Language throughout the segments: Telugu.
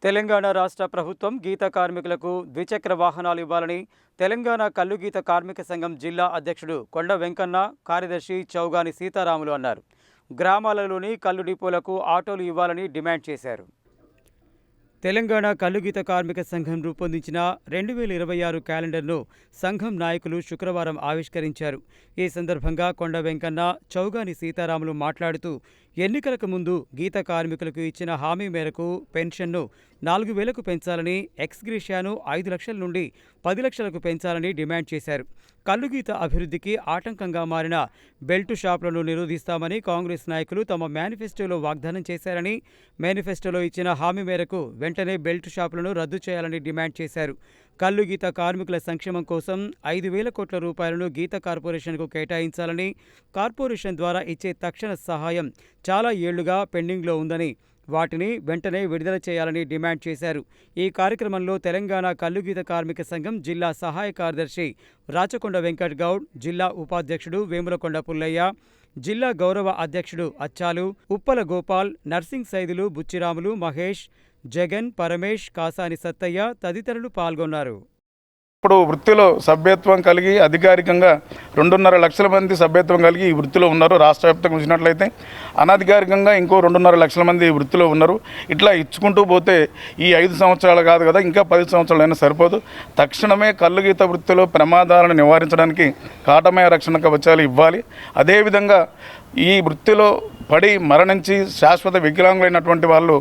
తెలంగాణ రాష్ట్ర ప్రభుత్వం గీత కార్మికులకు ద్విచక్ర వాహనాలు ఇవ్వాలని తెలంగాణ కల్లు గీత కార్మిక సంఘం జిల్లా అధ్యక్షుడు కొండ వెంకన్న, కార్యదర్శి చౌగాని సీతారాములు అన్నారు. గ్రామాలలోని కల్లు డిపోలకు ఆటోలు ఇవ్వాలని డిమాండ్ చేశారు. తెలంగాణ కల్లు గీత కార్మిక సంఘం రూపొందించిన 2026 క్యాలెండర్ను సంఘం నాయకులు శుక్రవారం ఆవిష్కరించారు. ఈ సందర్భంగా కొండ వెంకన్న, చౌగాని సీతారాములు మాట్లాడుతూ ఎన్నికలకు ముందు గీత కార్మికులకు ఇచ్చిన హామీ మేరకు పెన్షన్ను 4,000కు పెంచాలని, ఎక్స్గ్రేషియాను 5 లక్షల నుండి 10 లక్షలకు పెంచాలని డిమాండ్ చేశారు. కల్లుగీత అభివృద్ధికి ఆటంకంగా మారిన బెల్టు షాపులను నిరోధిస్తామని కాంగ్రెస్ నాయకులు తమ మేనిఫెస్టోలో వాగ్దానం చేశారని, మేనిఫెస్టోలో ఇచ్చిన హామీ మేరకు వెంటనే బెల్టు షాపులను రద్దు చేయాలని డిమాండ్ చేశారు. కల్లు గీత కార్మికుల సంక్షేమం కోసం 5,000 కోట్ల రూపాయలను గీత కార్పొరేషన్కు కేటాయించాలని, కార్పొరేషన్ ద్వారా ఇచ్చే తక్షణ సహాయం చాలా ఏళ్లుగా పెండింగ్లో ఉందని, వాటిని వెంటనే విడుదల చేయాలని డిమాండ్ చేశారు. ఈ కార్యక్రమంలో తెలంగాణ కల్లుగీత కార్మిక సంఘం జిల్లా సహాయ కార్యదర్శి రాచకొండ వెంకట్ గౌడ్, జిల్లా ఉపాధ్యక్షుడు వేములకొండ పుల్లయ్య, జిల్లా గౌరవ అధ్యక్షుడు అచ్చాలు, ఉప్పల గోపాల్, నర్సింగ్ సైదులు, బుచ్చిరాములు, మహేష్, జగన్, పరమేష్, కాసాని సత్తయ్య తదితరులు పాల్గొన్నారు. ఇప్పుడు వృత్తిలో సభ్యత్వం కలిగి అధికారికంగా 2.5 లక్షల మంది సభ్యత్వం కలిగి ఈ వృత్తిలో ఉన్నారు. రాష్ట్ర వ్యాప్తంగా చూసినట్లయితే అనధికారికంగా ఇంకో 2.5 లక్షల మంది ఈ వృత్తిలో ఉన్నారు. ఇట్లా ఇచ్చుకుంటూ పోతే ఈ 5 సంవత్సరాలు కాదు కదా, ఇంకా 10 సంవత్సరాలైనా సరిపోదు. తక్షణమే కల్లుగీత వృత్తిలో ప్రమాదాలను నివారించడానికి కాటమయ రక్షణ కవచాలు ఇవ్వాలి. అదేవిధంగా ఈ వృత్తిలో పడి మరణించి శాశ్వత వికలాంగులైనటువంటి వాళ్ళు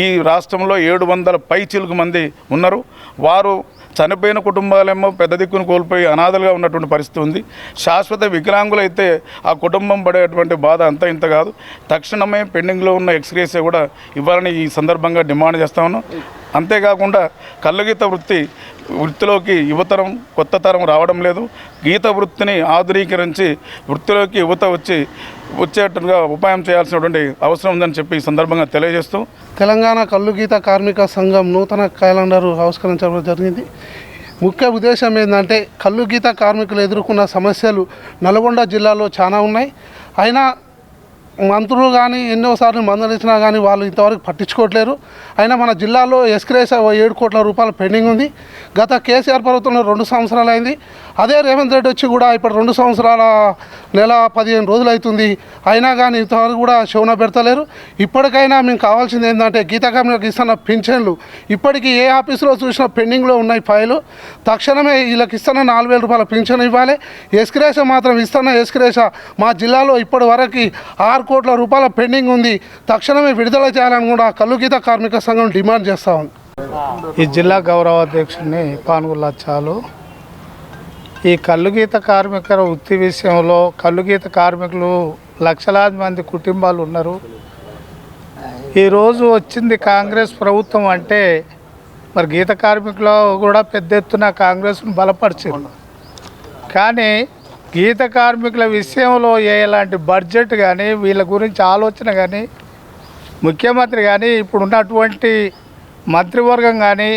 ఈ రాష్ట్రంలో 700 పైచిలుకు మంది ఉన్నారు. వారు చనిపోయిన కుటుంబాలేమో పెద్ద దిక్కును కోల్పోయి అనాథలుగా ఉన్నటువంటి పరిస్థితి ఉంది. శాశ్వత వికలాంగులైతే ఆ కుటుంబం పడేటువంటి బాధ అంత ఇంత కాదు. తక్షణమే పెండింగ్లో ఉన్న ఎక్స్గ్రేషియా కూడా ఇవ్వాలని ఈ సందర్భంగా డిమాండ్ చేస్తా ఉన్నాం. అంతేకాకుండా కల్లుగీత వృత్తిలోకి యువతరం, కొత్త తరం రావడం లేదు. గీత వృత్తిని ఆధునీకరించి వృత్తిలోకి యువత వచ్చేట్టుగా ఉపాయం చేయాల్సినటువంటి అవసరం ఉందని చెప్పి ఈ సందర్భంగా తెలియజేస్తూ తెలంగాణ కల్లుగీత కార్మిక సంఘం నూతన క్యాలెండర్ ఆవిష్కరించడం జరిగింది. ముఖ్య ఉద్దేశం ఏంటంటే కల్లుగీత కార్మికులు ఎదుర్కొన్న సమస్యలు నల్గొండ జిల్లాలో చాలా ఉన్నాయి. అయినా మంత్రులు కానీ ఎన్నోసార్లు మందలించినా కానీ వాళ్ళు ఇంతవరకు పట్టించుకోవట్లేరు. అయినా మన జిల్లాలో ఎక్స్గ్రేషియా 7 కోట్ల రూపాయలు పెండింగ్ ఉంది. గత కేసీఆర్ ప్రభుత్వంలో 2 సంవత్సరాలు అయింది. అదే రేవంత్ రెడ్డి వచ్చి కూడా ఇప్పుడు 2 సంవత్సరాల నెల 15 రోజులు అవుతుంది. అయినా కానీ ఇంతవరకు కూడా శోన పెడతలేరు. ఇప్పటికైనా మేము కావాల్సింది ఏంటంటే గీత కార్మికులకు ఇస్తున్న పింఛన్లు ఇప్పటికీ ఏ ఆఫీసులో చూసినా పెండింగ్లో ఉన్నాయి ఫైలు. తక్షణమే వీళ్ళకి ఇస్తున్న 4,000 రూపాయల పింఛన్ ఇవ్వాలి. ఎక్స్గ్రేషియా మాత్రం ఇస్తున్న ఎక్స్గ్రేషియా మా జిల్లాలో ఇప్పటి వరకు 6 కోట్ల రూపాయల పెండింగ్ ఉంది. తక్షణమే విడుదల చేయాలని కూడా కల్లుగీత కార్మిక సంఘం డిమాండ్ చేస్తూ ఉంది. ఈ జిల్లా గౌరవ అధ్యక్షుడిని పానుగుల అచ్చాలు. ఈ కల్లుగీత కార్మికుల వృత్తి విషయంలో కల్లుగీత కార్మికులు లక్షలాది మంది కుటుంబాలు ఉన్నారు. ఈరోజు వచ్చింది కాంగ్రెస్ ప్రభుత్వం అంటే మరి గీత కార్మికులు కూడా పెద్ద ఎత్తున కాంగ్రెస్ను బలపరిచారు. కానీ గీత కార్మికుల విషయంలో ఎలాంటి బడ్జెట్ కానీ వీళ్ళ గురించి ఆలోచన కానీ ముఖ్యమంత్రి కానీ ఇప్పుడున్నటువంటి మంత్రివర్గం కానీ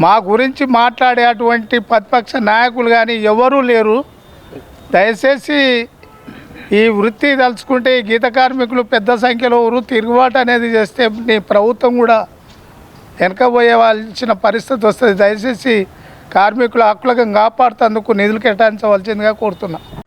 మా గురించి మాట్లాడేటువంటి ప్రతిపక్ష నాయకులు కానీ ఎవరూ లేరు. దయచేసి ఈ వృత్తి తలుచుకుంటే ఈ గీత కార్మికులు పెద్ద సంఖ్యలో తిరుగుబాటు అనేది చేస్తే నీ ప్రభుత్వం కూడా వెనకబోయేవాల్సిన పరిస్థితి వస్తుంది. దయచేసి కార్మికుల హక్కులను కాపాడుతందుకు నిధులు కేటాయించవలసిందిగా కోరుతున్నా.